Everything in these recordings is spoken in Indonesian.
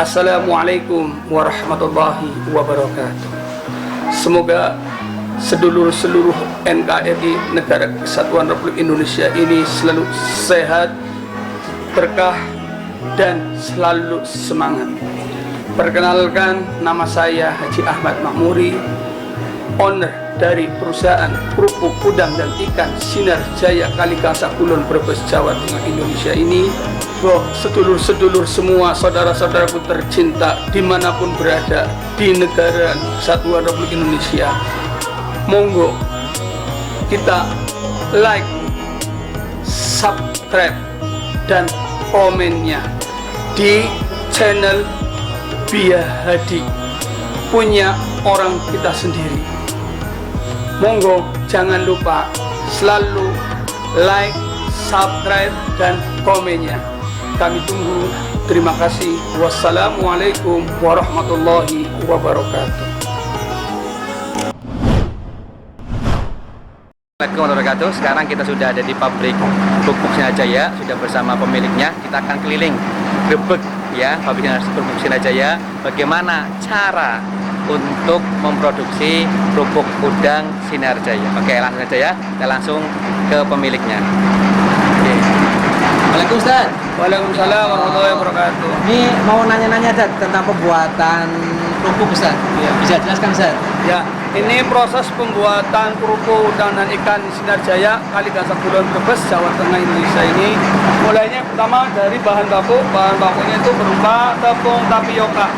Assalamualaikum warahmatullahi wabarakatuh. Semoga seluruh NKRI Negara Kesatuan Republik Indonesia ini selalu sehat, berkah, dan selalu semangat. Perkenalkan, nama saya Haji Ahmad Makmuri, owner dari perusahaan kerupuk udang dan ikan Sinar Jaya Kalikangsa Kulon, Brebes, Jawa Tengah, Indonesia ini. Sedulur-sedulur semua, saudara-saudaraku tercinta dimanapun berada di negara Kesatuan Republik Indonesia, monggo kita like, subscribe, dan komennya di channel Bia Hadi, punya orang kita sendiri. Monggo jangan lupa selalu like, subscribe, dan komennya. Kami tunggu. Terima kasih. Wassalamualaikum warahmatullahi wabarakatuh. Assalamualaikum warahmatullahi wabarakatuh. Sekarang kita sudah ada di pabrik kerupuk Sinar Jaya, sudah bersama pemiliknya. Kita akan keliling grebek ya, pabrik kerupuk Sinar Jaya. Bagaimana cara untuk memproduksi kerupuk udang Sinar Jaya? Oke, langsung saja ya, kita langsung ke pemiliknya. Oke. Waalaikumsalam Ustaz. Waalaikumsalam warahmatullahi wabarakatuh. Ini mau nanya-nanya tentang pembuatan kerupuk Ustaz. Ya. Bisa jelaskan Ustaz? Ya, ini proses pembuatan kerupuk udang dan ikan Sinar Jaya Kalikangsa Kulon, Brebes, Jawa Tengah, Indonesia ini. Mulainya pertama dari bahan baku. Bahan bakunya itu berupa tepung tapioka.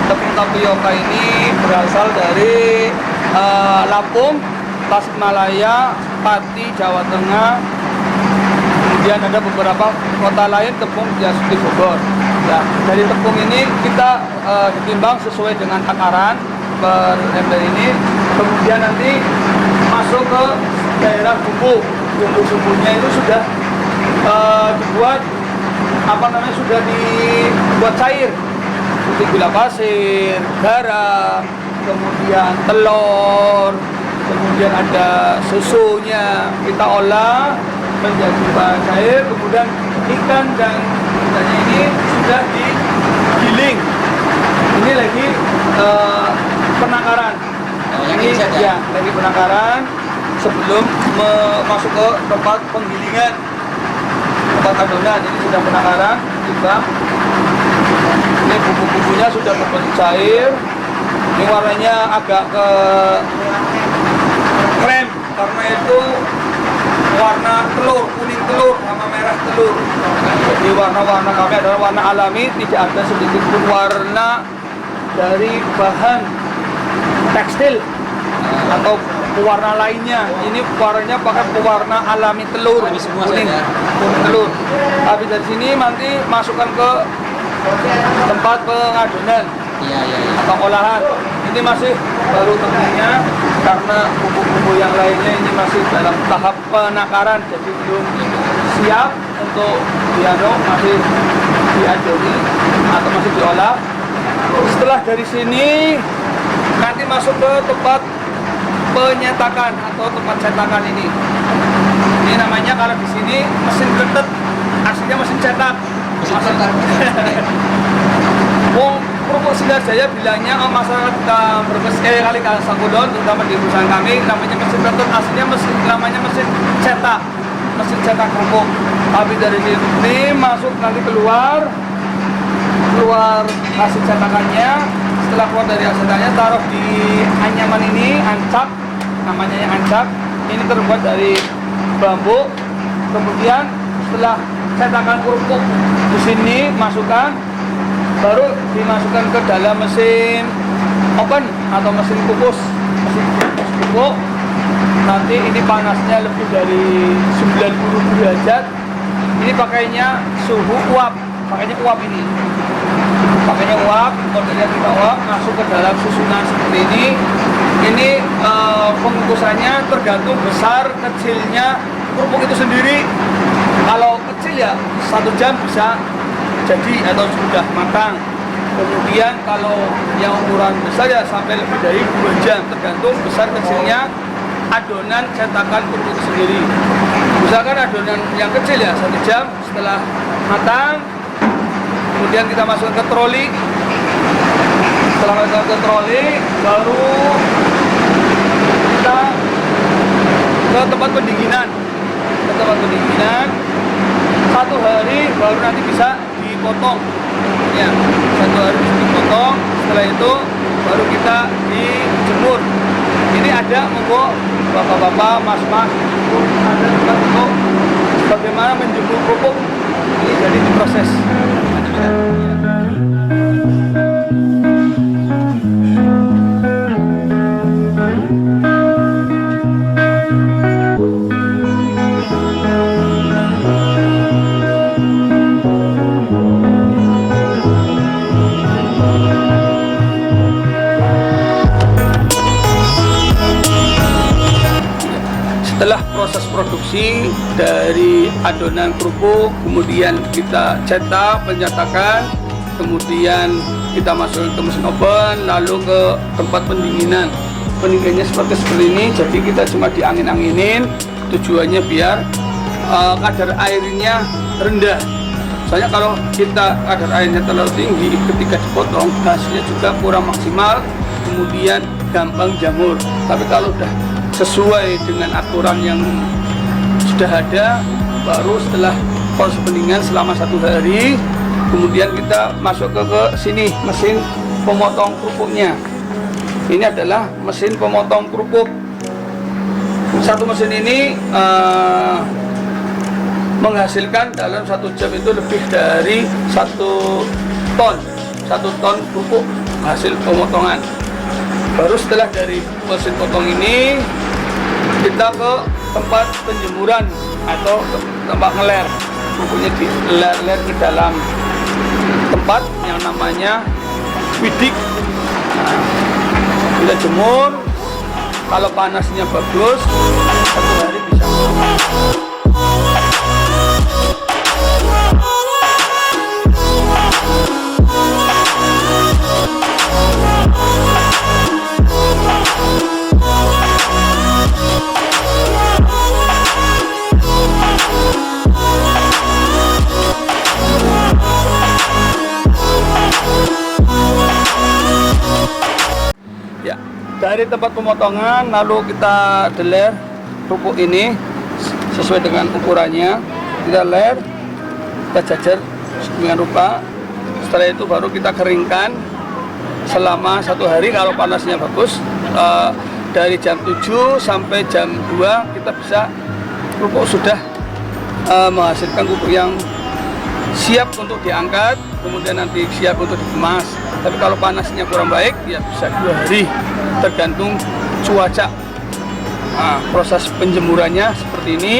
Tepung tapioka ini berasal dari Lampung, Tasikmalaya, Pati, Jawa Tengah. Kemudian ada beberapa kota lain tepung seperti Bogor. Nah, dari tepung ini kita ditimbang sesuai dengan takaran per ember ini. Kemudian nanti masuk ke daerah bumbu. Bumbu-bumbunya itu sudah dibuat sudah dibuat cair, seperti gula pasir, garam, kemudian telur, kemudian ada susunya. Kita olah menjadi bahan cair, kemudian ikan dan ikannya ini sudah digiling. Ini lagi penangkaran. Ini ya lagi penangkaran sebelum masuk ke tempat penggilingan, tempat adonan. Ini sudah penangkaran juga. Ini bumbu-bumbunya sudah berbentuk cair. Ini warnanya agak ke krem karena itu warna telur, kuning telur sama merah telur. Jadi warna-warna kami adalah warna alami, tidak ada sedikit pun warna dari bahan tekstil atau pewarna lainnya. Ini warnanya pakai pewarna alami telur, kuning telur. Habis dari sini nanti masukkan ke tempat pengadonan atau olahan. Ini masih baru tengahnya karena bumbu-bumbu yang lainnya ini masih dalam tahap penakaran, jadi belum siap untuk masih diadoni atau masih diolah. Setelah dari sini nanti masuk ke tempat penyetakan atau tempat cetakan ini. Ini namanya kalau di sini mesin gretet, aslinya mesin cetak. Kerupuk Sinar Jaya bilangnya masyarakat Brebes Kalikangsa Kulon, terutama di perusahaan kami, namanya mesin gretet, aslinya namanya mesin cetak kerupuk. Habis dari sini masuk nanti keluar hasil cetakannya. Setelah keluar dari hasil cetakannya, taruh di anyaman ini, ancak, namanya yang ancak. Ini terbuat dari bambu. Kemudian setelah cetakan kerupuk di sini masukkan, baru dimasukkan ke dalam mesin oven atau mesin kukus kerupuk. Nanti ini panasnya lebih dari 90 derajat. Ini pakainya suhu uap, pakainya uap ini. Pakainya uap, modelnya kita uap, masuk ke dalam susunan seperti ini. Ini pengukusannya tergantung besar kecilnya kerupuk itu sendiri. Kalau kecil ya 1 jam bisa jadi atau sudah matang. Kemudian kalau yang ukuran besar ya sampai lebih dari 2 jam, tergantung besar kecilnya adonan cetakan kerupuk sendiri. Misalkan adonan yang kecil ya 1 jam, setelah matang kemudian kita masukkan ke troli Setelah kita ke troli, baru kita ke tempat pendinginan. Ke tempat pendinginan 1 hari baru nanti bisa dipotong. Ya, 1 hari bisa dipotong. Setelah itu baru kita dijemur. Ini ada monggo bapak-bapak, mas-mas, ada tempat untuk bagaimana menjemur kerupuk. Ini jadi diproses. Setelah proses produksi dari adonan kerupuk, kemudian kita cetak, pencetakan, kemudian kita masuk ke mesin oven, lalu ke tempat pendinginan. Pendinginannya seperti ini, jadi kita cuma diangin-anginin, tujuannya biar kadar airnya rendah. Soalnya kalau kita kadar airnya terlalu tinggi, ketika dipotong hasilnya juga kurang maksimal, kemudian gampang jamur. Tapi kalau udah sesuai dengan aturan yang sudah ada, baru setelah proses pendinginan selama 1 hari, kemudian kita masuk ke sini mesin pemotong kerupuknya. Ini adalah mesin pemotong kerupuk. Satu mesin ini menghasilkan dalam 1 jam itu lebih dari 1 ton kerupuk hasil pemotongan. Baru setelah dari mesin potong ini kita ke tempat penjemuran atau tempat ngeler. Kerupuknya diler ke dalam tempat yang namanya bidik. Nah, kita jemur, kalau panasnya bagus 1 hari bisa. Ya, dari tempat pemotongan lalu kita deler kerupuk ini sesuai dengan ukurannya, kita ler, kita jajar dengan rupa. Setelah itu baru kita keringkan selama 1 hari. Kalau panasnya bagus, dari jam 7 sampai jam 2 kita bisa kerupuk sudah menghasilkan kerupuk yang siap untuk diangkat, kemudian nanti siap untuk dikemas. Tapi kalau panasnya kurang baik, ya bisa 2 hari, tergantung cuaca. Nah, proses penjemurannya seperti ini.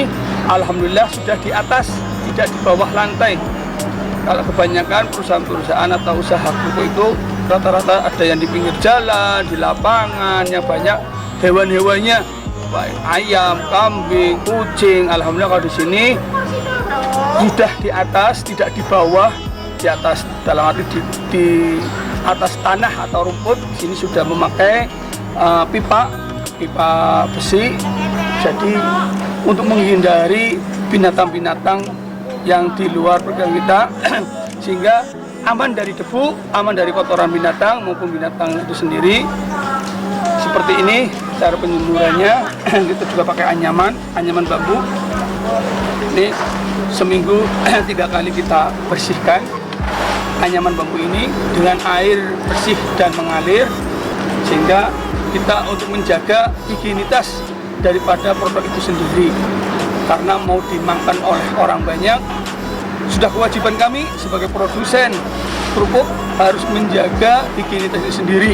Alhamdulillah sudah di atas, tidak di bawah lantai. Kalau kebanyakan perusahaan-perusahaan atau usaha kerupuk itu rata-rata ada yang di pinggir jalan, di lapangan, yang banyak hewan-hewannya, baik ayam, kambing, kucing. Alhamdulillah kalau di sini sudah di atas, tidak di bawah, di atas dalam arti di atas tanah atau rumput. Di sini sudah memakai pipa besi, jadi untuk menghindari binatang-binatang yang di luar perkiraan kita, sehingga aman dari debu, aman dari kotoran binatang maupun binatang itu sendiri. Seperti ini cara penjemurannya. Kita juga pakai anyaman bambu. Ini seminggu 3 kali kita bersihkan anyaman bambu ini dengan air bersih dan mengalir, sehingga kita untuk menjaga higienitas daripada produk itu sendiri. Karena mau dimakan oleh orang banyak, sudah kewajiban kami sebagai produsen kerupuk harus menjaga higienitas itu sendiri,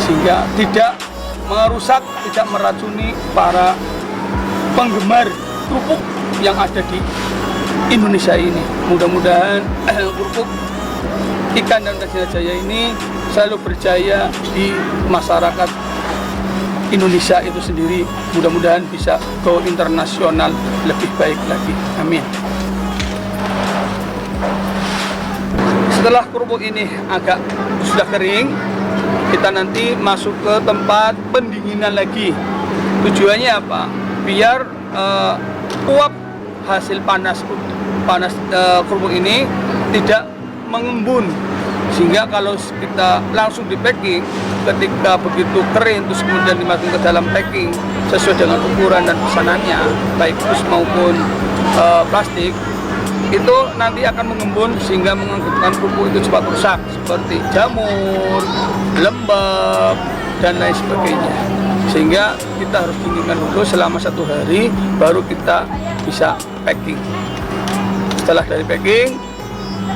sehingga tidak merusak, tidak meracuni para penggemar kerupuk yang ada di Indonesia ini. Mudah-mudahan kerupuk ikan dan Jaya ini selalu berjaya di masyarakat Indonesia itu sendiri. Mudah-mudahan bisa go internasional lebih baik lagi. Amin. Setelah kerupuk ini agak sudah kering, kita nanti masuk ke tempat pendinginan lagi. Tujuannya apa? Biar uap hasil panas kerupuk ini tidak mengembun, Sehingga kalau kita langsung di packing, ketika begitu kering terus kemudian dimasukkan ke dalam packing sesuai dengan ukuran dan pesanannya, baik dus maupun plastik, itu nanti akan mengembun sehingga mengakibatkan kerupuk itu cepat rusak seperti jamur, lembab, dan lain sebagainya. Sehingga kita harus dinginkan dulu selama 1 hari baru kita bisa packing. Setelah dari packing,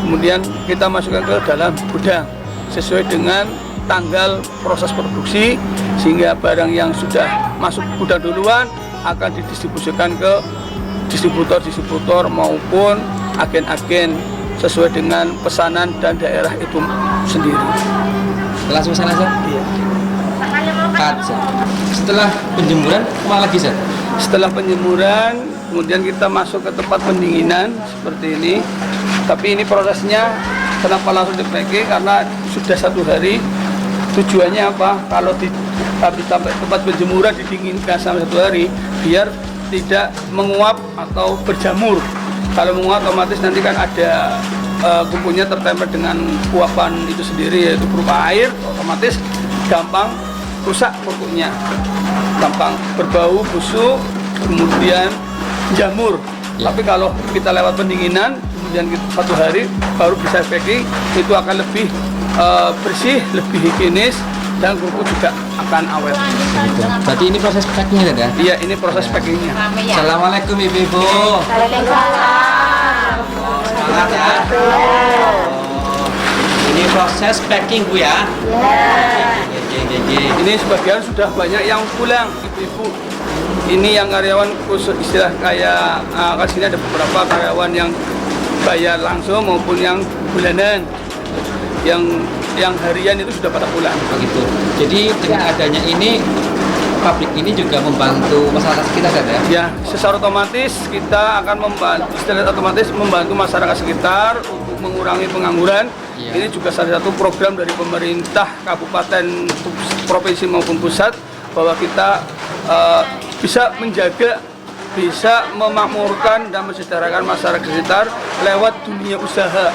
kemudian kita masukkan ke dalam gudang sesuai dengan tanggal proses produksi, sehingga barang yang sudah masuk gudang duluan akan didistribusikan ke distributor maupun agen-agen sesuai dengan pesanan dan daerah itu sendiri. Langsung sana Zat? Iya. Setelah penjemuran kemana lagi Zat? Setelah penjemuran, kemudian kita masuk ke tempat pendinginan seperti ini. Tapi ini prosesnya kenapa langsung di packing, karena sudah 1 hari. Tujuannya apa? Kalau habis sampai tempat penjemuran didinginkan sampai 1 hari, biar tidak menguap atau berjamur. Kalau menguap otomatis nanti kan ada kumpulnya tertempel dengan uapan itu sendiri, yaitu berupa air, otomatis gampang rusak kerupuknya, gampang berbau, busuk, kemudian jamur. Tapi kalau kita lewat pendinginan, kemudian 1 hari baru bisa packing, itu akan lebih bersih, lebih higienis, dan kerupuk juga akan awet. Berarti ini proses packingnya ya? Iya, ini proses packingnya. Assalamualaikum Ibu-ibu. Waalaikumsalam. Semangat ya. Ini proses packing Bu ya? Ini sebagian sudah banyak yang pulang, ibu-ibu. Ini yang karyawan khusus, istilah kayak kan sini ada beberapa karyawan yang bayar langsung maupun yang bulanan. Yang harian itu sudah pada pulang. Begitu. Jadi dengan adanya ini, pabrik ini juga membantu masyarakat sekitar kan ya? Ya, secara otomatis kita akan membantu masyarakat sekitar untuk mengurangi pengangguran. Iya. Ini juga salah satu program dari pemerintah kabupaten, provinsi maupun pusat, bahwa kita bisa menjaga, bisa memakmurkan dan mensejahterakan masyarakat sekitar lewat dunia usaha,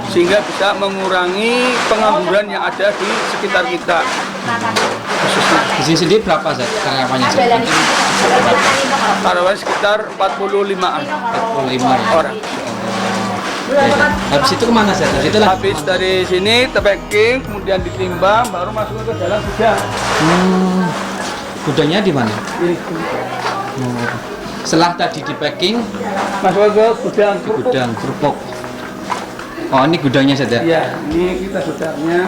sehingga bisa mengurangi pengangguran yang ada di sekitar kita. Khususnya Di sini sendiri berapa Zat karyawannya Zat? karyawan sekitar 45-an 45 ya? orang. Habis itu kemana Zat? Habis itu Habis dari sini terpacking, kemudian ditimbang, baru masuk ke dalam gudang. Gudangnya di mana? Ini Setelah tadi di packing, masuk ke gudang di kerupuk. gudang kerupuk. Oh ini gudangnya Zat ya? Iya, ini kita gudangnya.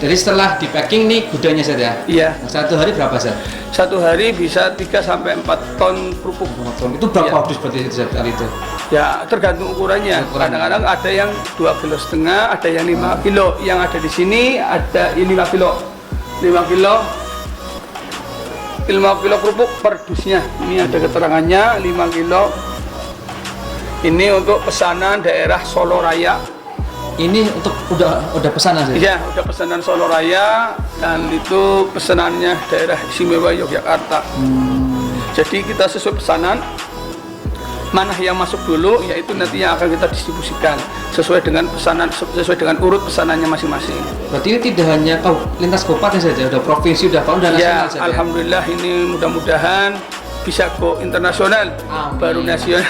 Jadi setelah di packing nih gudangnya Zat ya? Iya, Nah, 1 hari berapa Zat? 1 hari bisa 3-4 ton kerupuk. Itu berapa Iya. dus berarti Zat kali itu? Ya, tergantung ukurannya. Ukuran. Kadang-kadang ada yang 2,5 kilo, ada yang 5 kilo. Yang ada di sini ada ini 5 kilo. 5 kilo. 5 kilo kerupuk per dusnya. Ini ada keterangannya 5 kilo. Ini untuk pesanan daerah Solo Raya. Ini untuk udah pesanan Zat? Iya, udah pesanan Solo Raya, dan itu pesanannya daerah istimewa Yogyakarta. Jadi kita sesuai pesanan, mana yang masuk dulu, yaitu nanti yang akan kita distribusikan sesuai dengan pesanan, sesuai dengan urut pesanannya masing-masing. Berarti ini tidak hanya lintas kabupaten saja, udah provinsi, udah tahun, udah Ya, nasional saja. alhamdulillah ini mudah-mudahan bisa go internasional, Amin. baru nasional.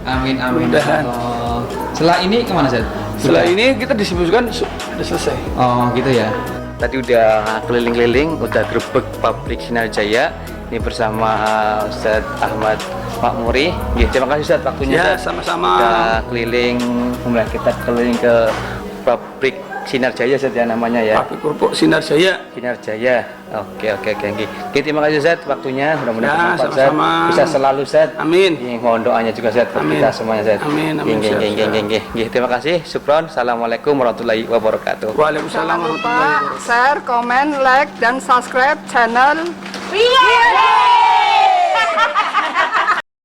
Amin amin. Mudah-mudahan. Oh. Setelah ini kemana Zat? Setelah ini kita distribusikan sudah selesai. Oh gitu ya. Tadi udah keliling-keliling, udah grebek pabrik Sinar Jaya. Ini bersama Ustadz Ahmad Makmuri. Ya, terima kasih Ustadz waktunya. Ya, Ustadz. sama-sama. Udah keliling, kemudian kita keliling ke pabrik Sinar Jaya Ustadz ya namanya ya. Pabrik kerupuk Sinar Jaya. Sinar Jaya. Oke. Oke, terima kasih Ustadz waktunya. Mudah-mudahan Ya, bermanfaat, Ustadz. sama-sama. Bisa selalu Ustadz. Amin. Mohon doanya juga Ustadz buat Amin. kita semuanya Ustadz. Amin, amin, Nggih, terima kasih. Syukron. Assalamualaikum warahmatullahi wabarakatuh. Waalaikumsalam Jangan warahmatullahi lupa wabarakatuh. share, komen, like, dan subscribe channel Ria.